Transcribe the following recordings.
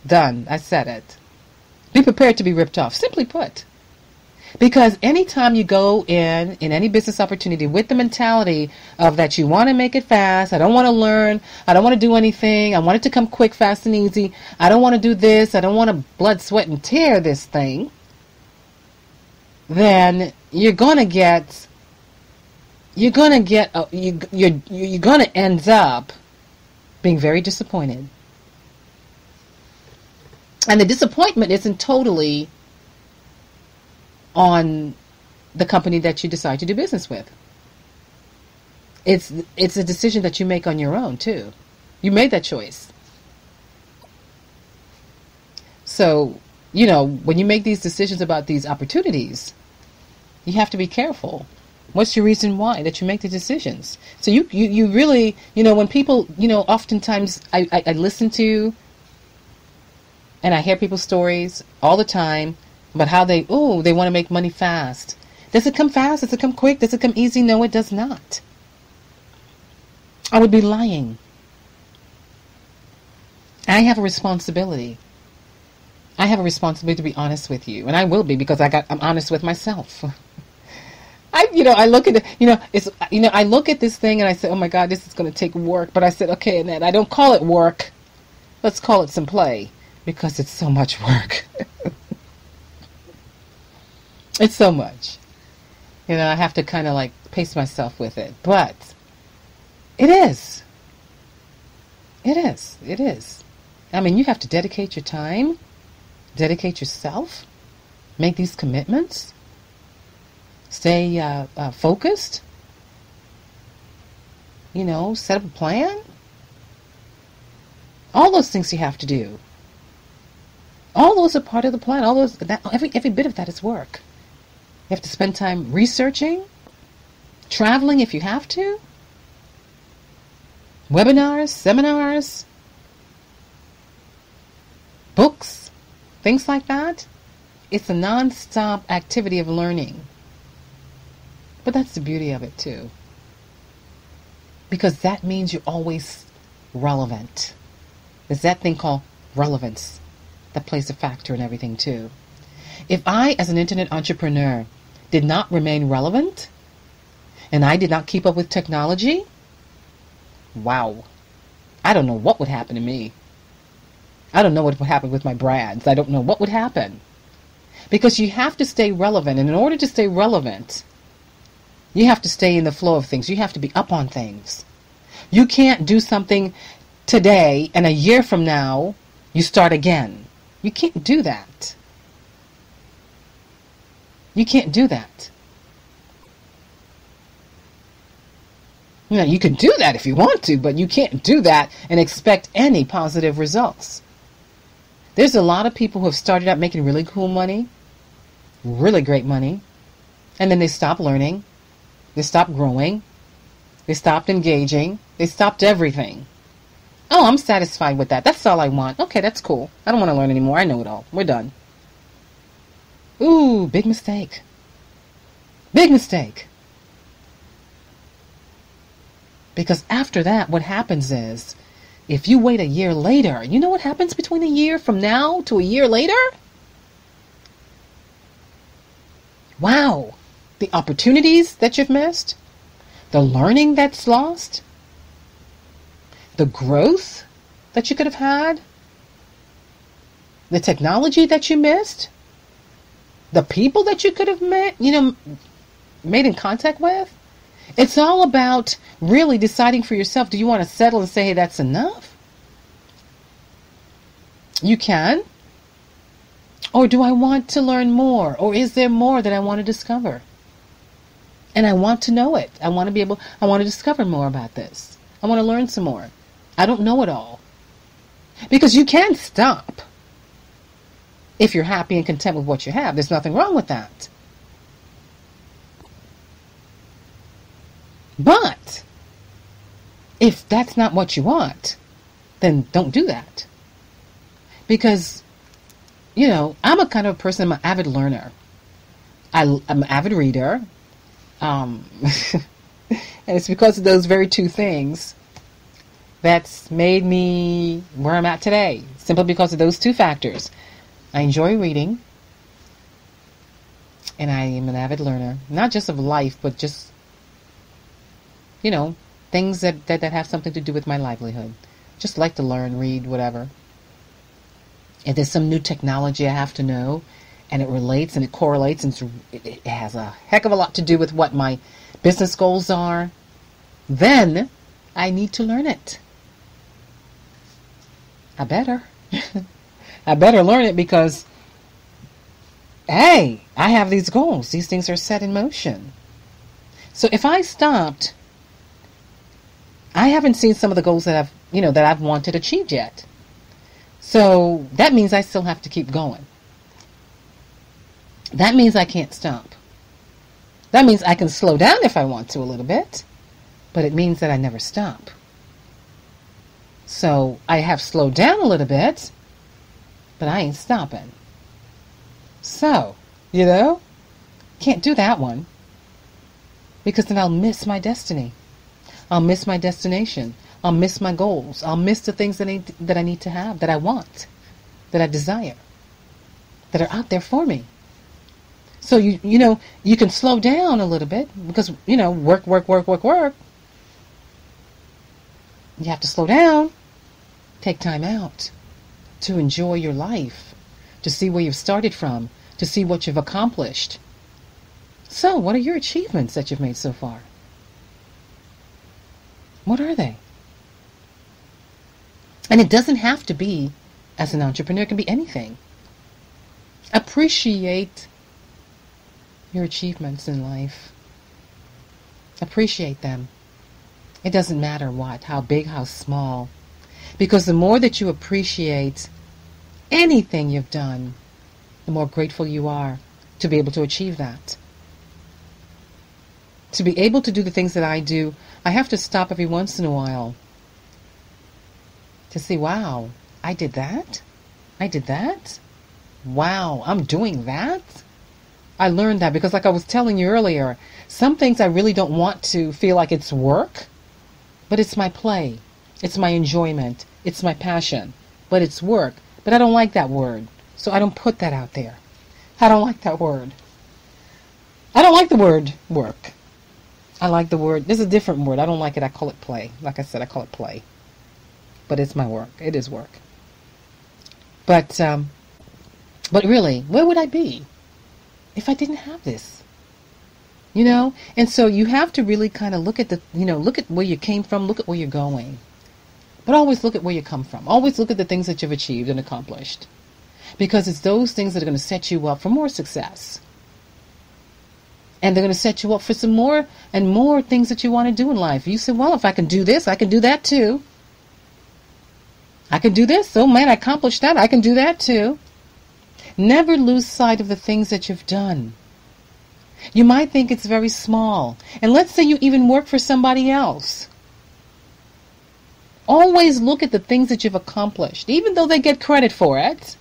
Done. I said it. Be prepared to be ripped off. Simply put. Because anytime you go in any business opportunity with the mentality of that you want to make it fast, I don't want to learn, I don't want to do anything, I want it to come quick, fast, and easy, I don't want to do this, I don't want to blood, sweat, and tear this thing, then you're going to end up being very disappointed. And the disappointment isn't totally on the company that you decide to do business with. It's a decision that you make on your own too. You made that choice. So, when you make these decisions about these opportunities, you have to be careful. What's your reason why that you make the decisions? So you really, when people, oftentimes I listen to and I hear people's stories all the time about how they want to make money fast. Does it come fast? Does it come quick? Does it come easy? No, it does not. I would be lying. I have a responsibility. I have a responsibility to be honest with you, and I will be because I'm honest with myself. I look at it, I look at this thing and I say, oh my God, this is going to take work. But I said, okay, Annette, I don't call it work. Let's call it some play because it's so much work. It's so much. I have to kind of pace myself with it. But it is. It is. It is. I mean, you have to dedicate your time, dedicate yourself, make these commitments, stay focused, set up a plan. All those things you have to do. All those are part of the plan. Every bit of that is work. You have to spend time researching, traveling if you have to, webinars, seminars, books, things like that. It's a non-stop activity of learning. But that's the beauty of it too. Because that means you're always relevant. There's that thing called relevance that plays a factor in everything too. If I, as an internet entrepreneur, did not remain relevant, and I did not keep up with technology, wow, I don't know what would happen to me. I don't know what would happen with my brands. I don't know what would happen. Because you have to stay relevant, and in order to stay relevant, you have to stay in the flow of things. You have to be up on things. You can't do something today, and a year from now, you start again. You can't do that. You can't do that. You can do that if you want to, but you can't do that and expect any positive results. There's a lot of people who have started out making really cool money, really great money, and then they stop learning, they stop growing, they stopped engaging, they stopped everything. Oh, I'm satisfied with that. That's all I want. Okay, that's cool. I don't want to learn anymore. I know it all. We're done. Ooh, big mistake. Big mistake. Because after that, what happens is, if you wait a year later, you know what happens between a year from now to a year later? Wow. The opportunities that you've missed, the learning that's lost, the growth that you could have had, the technology that you missed, the people that you could have met, made in contact with. It's all about really deciding for yourself, do you want to settle and say, hey, that's enough? You can. Or do I want to learn more? Or is there more that I want to discover? And I want to know it. I want to discover more about this. I want to learn some more. I don't know it all. Because you can stop if you're happy and content with what you have. There's nothing wrong with that. But if that's not what you want, then don't do that. Because, I'm a kind of person, I'm an avid learner. I'm an avid reader. And it's because of those very two things that's made me where I'm at today, simply because of those two factors. I enjoy reading, and I am an avid learner, not just of life, but just, things that have something to do with my livelihood. Just like to learn, read, whatever. If there's some new technology I have to know, and it relates and it correlates, and it has a heck of a lot to do with what my business goals are, then I need to learn it. I better. I better learn it because, hey, I have these goals. These things are set in motion. So if I stopped, I haven't seen some of the goals that I've wanted achieved yet. So that means I still have to keep going. That means I can't stop. That means I can slow down if I want to a little bit, but it means that I never stop. So I have slowed down a little bit, but I ain't stopping. So, can't do that one, because then I'll miss my destiny. I'll miss my destination. I'll miss my goals. I'll miss the things that I need to have, that I want, that I desire, that are out there for me. So you can slow down a little bit because, work. You have to slow down. Take time out to enjoy your life, to see where you've started from, to see what you've accomplished. So, what are your achievements that you've made so far? What are they? And it doesn't have to be, as an entrepreneur, it can be anything. Appreciate your achievements in life. Appreciate them. It doesn't matter what, how big, how small. Because the more that you appreciate anything you've done, the more grateful you are to be able to achieve that. To be able to do the things that I do, I have to stop every once in a while to see, wow, I did that? I did that? Wow, I'm doing that? I learned that because, like I was telling you earlier, some things I really don't want to feel like it's work, but it's my play. It's my enjoyment. It's my passion. But it's work. But I don't like that word. So I don't put that out there. I don't like that word. I don't like the word work. I like the word, there's a different word. I don't like it. I call it play. Like I said, I call it play. But it's my work. It is work. But really, where would I be if I didn't have this? And so you have to really kind of look at look at where you came from, look at where you're going. But always look at where you come from. Always look at the things that you've achieved and accomplished. Because it's those things that are going to set you up for more success. And they're going to set you up for some more and more things that you want to do in life. You say, well, if I can do this, I can do that too. I can do this. Oh man, I accomplished that. I can do that too. Never lose sight of the things that you've done. You might think it's very small. And let's say you even work for somebody else. Always look at the things that you've accomplished, even though they get credit for it.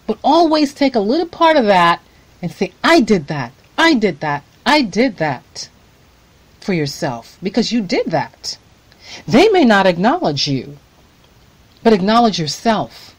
But always take a little part of that and say, I did that. I did that. I did that for yourself because you did that. They may not acknowledge you, but acknowledge yourself.